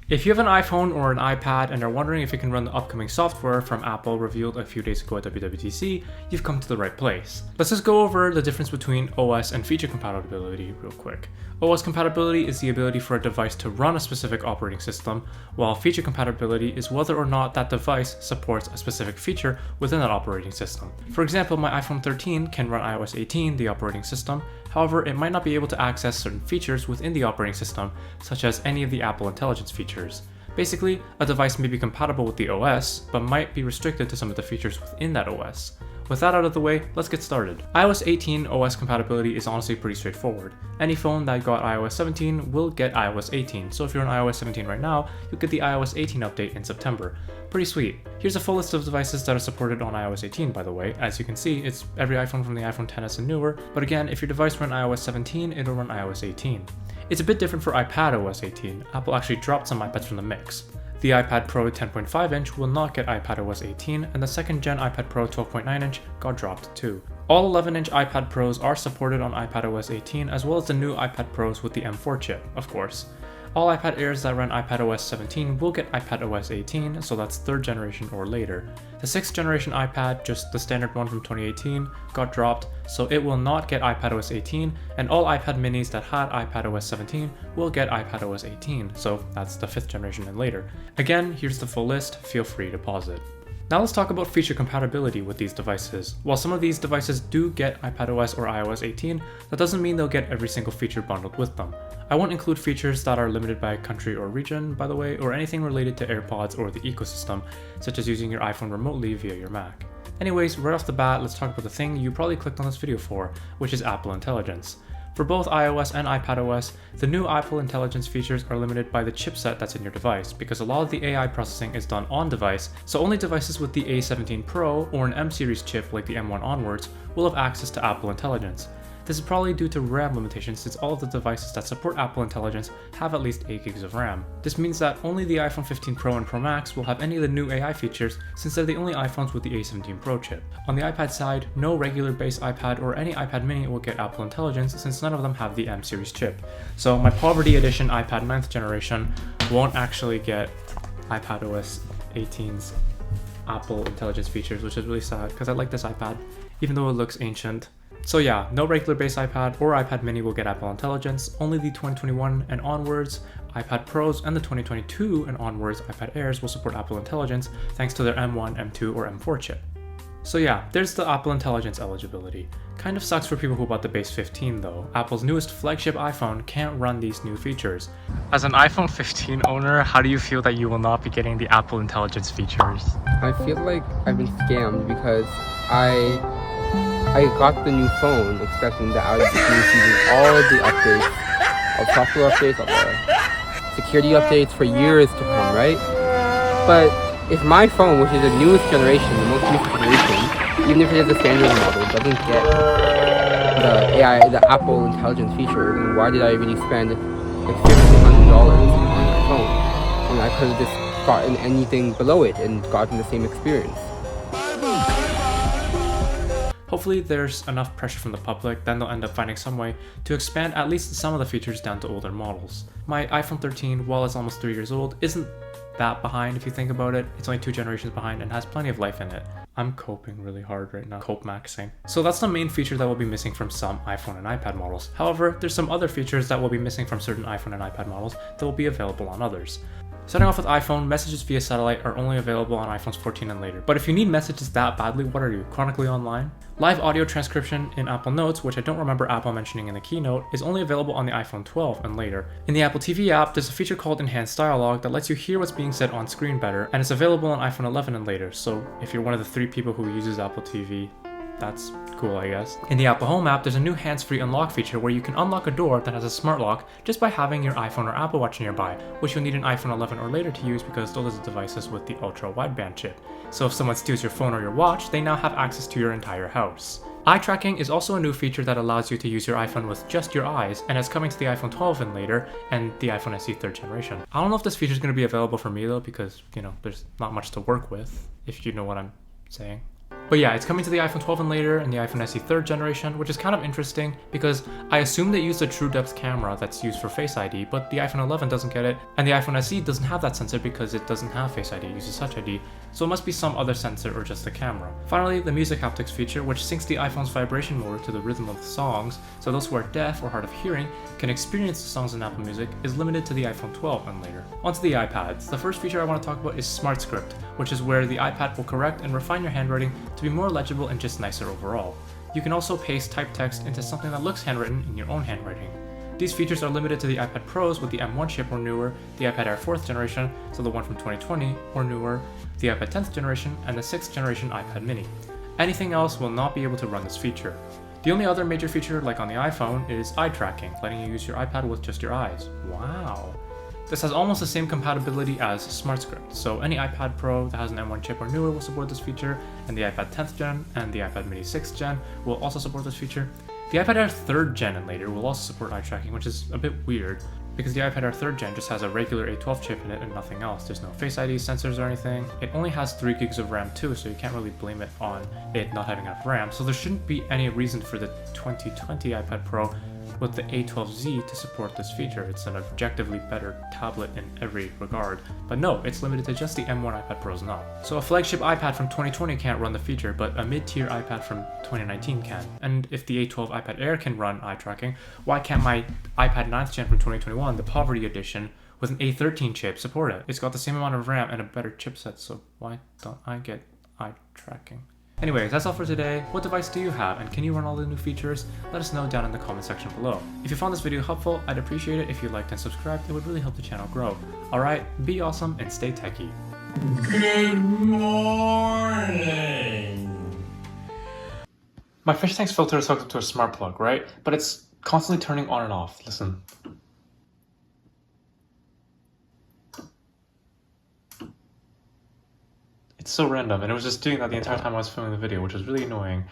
If you have an iPhone or an iPad and are wondering if it can run the upcoming software from Apple revealed a few days ago at WWDC, you've come to the right place. Let's just go over the difference between OS and feature compatibility real quick. OS compatibility is the ability for a device to run a specific operating system, while feature compatibility is whether or not that device supports a specific feature within that operating system. For example, my iPhone 13 can run iOS 18, the operating system. However, it might not be able to access certain features within the operating system, such as any of the Apple Intelligence features. Basically, a device may be compatible with the OS, but might be restricted to some of the features within that OS. With that out of the way, let's get started. iOS 18 OS compatibility is honestly pretty straightforward. Any phone that got iOS 17 will get iOS 18, so if you're on iOS 17 right now, you'll get the iOS 18 update in September. Pretty sweet. Here's a full list of devices that are supported on iOS 18, by the way. As you can see, it's every iPhone from the iPhone XS and newer, but again, if your device ran iOS 17, it'll run iOS 18. It's a bit different for iPadOS 18. Apple actually dropped some iPads from the mix. The iPad Pro 10.5 inch will not get iPadOS 18, and the second gen iPad Pro 12.9 inch got dropped too. All 11 inch iPad Pros are supported on iPadOS 18, as well as the new iPad Pros with the M4 chip, of course. All iPad Airs that run iPadOS 17 will get iPadOS 18, so that's 3rd generation or later. The 6th generation iPad, just the standard one from 2018, got dropped, so it will not get iPadOS 18, and all iPad minis that had iPadOS 17 will get iPadOS 18, so that's the 5th generation and later. Again, here's the full list, feel free to pause it. Now let's talk about feature compatibility with these devices. While some of these devices do get iPadOS or iOS 18, that doesn't mean they'll get every single feature bundled with them. I won't include features that are limited by country or region, by the way, or anything related to AirPods or the ecosystem, such as using your iPhone remotely via your Mac. Anyways, right off the bat, let's talk about the thing you probably clicked on this video for, which is Apple Intelligence. For both iOS and iPadOS, the new Apple Intelligence features are limited by the chipset that's in your device, because a lot of the AI processing is done on device, so only devices with the A17 Pro or an M series chip like the M1 onwards will have access to Apple Intelligence. This is probably due to RAM limitations, since all of the devices that support Apple Intelligence have at least 8 gigs of RAM. This means that only the iPhone 15 Pro and Pro Max will have any of the new AI features, since they're the only iPhones with the A17 Pro chip. On the iPad side, no regular base iPad or any iPad mini will get Apple Intelligence, since none of them have the M series chip. So my Poverty Edition iPad 9th generation won't actually get iPadOS 18's Apple Intelligence features, which is really sad, because I like this iPad, even though it looks ancient. So yeah, no regular base iPad or iPad mini will get Apple Intelligence, only the 2021 and onwards iPad Pros and the 2022 and onwards iPad Airs will support Apple Intelligence thanks to their M1, M2, or M4 chip. So yeah, there's the Apple Intelligence eligibility. Kind of sucks for people who bought the base 15 though. Apple's newest flagship iPhone can't run these new features. As an iPhone 15 owner, how do you feel that you will not be getting the Apple Intelligence features? I feel like I've been scammed because I got the new phone expecting that I would be receiving all of the updates, of software updates, of the security updates for years to come, right? But if my phone, which is the newest generation, the most recent generation, even if it is a standard model, doesn't get the Apple Intelligence feature, then why did I really spend like $1,500 on my phone when I could have just gotten anything below it and gotten the same experience? Hopefully there's enough pressure from the public, then they'll end up finding some way to expand at least some of the features down to older models. My iPhone 13, while it's almost 3 years old, isn't that behind if you think about it. It's only 2 generations behind and has plenty of life in it. I'm coping really hard right now, cope maxing. So that's the main feature that will be missing from some iPhone and iPad models. However, there's some other features that will be missing from certain iPhone and iPad models that will be available on others. Starting off with iPhone, messages via satellite are only available on iPhones 14 and later. But if you need messages that badly, what are you, chronically online? Live audio transcription in Apple Notes, which I don't remember Apple mentioning in the keynote, is only available on the iPhone 12 and later. In the Apple TV app, there's a feature called Enhanced Dialogue that lets you hear what's being said on screen better, and it's available on iPhone 11 and later, so if you're one of the 3 people who uses Apple TV, that's cool, I guess. In the Apple Home app, there's a new hands-free unlock feature where you can unlock a door that has a smart lock just by having your iPhone or Apple Watch nearby, which you'll need an iPhone 11 or later to use because those are the devices with the ultra-wideband chip. So if someone steals your phone or your watch, they now have access to your entire house. Eye tracking is also a new feature that allows you to use your iPhone with just your eyes, and it's coming to the iPhone 12 and later, and the iPhone SE 3rd generation. I don't know if this feature is going to be available for me though, because, there's not much to work with, if you know what I'm saying. But yeah, it's coming to the iPhone 12 and later, and the iPhone SE 3rd generation, which is kind of interesting because I assume they use the true depth camera that's used for Face ID, but the iPhone 11 doesn't get it, and the iPhone SE doesn't have that sensor because it doesn't have Face ID, it uses Touch ID, so it must be some other sensor or just the camera. Finally, the music haptics feature, which syncs the iPhone's vibration motor to the rhythm of the songs, so those who are deaf or hard of hearing can experience the songs in Apple Music, is limited to the iPhone 12 and later. Onto the iPads. The first feature I want to talk about is Smart Script, which is where the iPad will correct and refine your handwriting to be more legible and just nicer overall. You can also paste typed text into something that looks handwritten in your own handwriting. These features are limited to the iPad Pros with the M1 chip or newer, the iPad Air 4th generation, so the one from 2020 or newer, the iPad 10th generation, and the 6th generation iPad mini. Anything else will not be able to run this feature. The only other major feature, like on the iPhone, is eye tracking, letting you use your iPad with just your eyes. Wow! This has almost the same compatibility as Smart Script, so any iPad Pro that has an M1 chip or newer will support this feature, and the iPad 10th gen and the iPad mini 6th gen will also support this feature. The iPad Air 3rd gen and later will also support eye tracking, which is a bit weird, because the iPad Air 3rd gen just has a regular A12 chip in it and nothing else. There's no Face ID sensors or anything. It only has 3 gigs of RAM too, so you can't really blame it on it not having enough RAM, so there shouldn't be any reason for the 2020 iPad Pro with the A12Z to support this feature. It's an objectively better tablet in every regard. But no, it's limited to just the M1 iPad Pros now. So a flagship iPad from 2020 can't run the feature, but a mid-tier iPad from 2019 can. And if the A12 iPad Air can run eye tracking, why can't my iPad 9th gen from 2021, the Poverty Edition, with an A13 chip support it? It's got the same amount of RAM and a better chipset, so why don't I get eye tracking? Anyways, that's all for today. What device do you have, and can you run all the new features? Let us know down in the comment section below. If you found this video helpful, I'd appreciate it if you liked and subscribed. It would really help the channel grow. Alright, be awesome and stay techie. Good morning. My fish tank's filter is hooked up to a smart plug, right? But it's constantly turning on and off. Listen. It's so random, and it was just doing that the entire time I was filming the video, which was really annoying.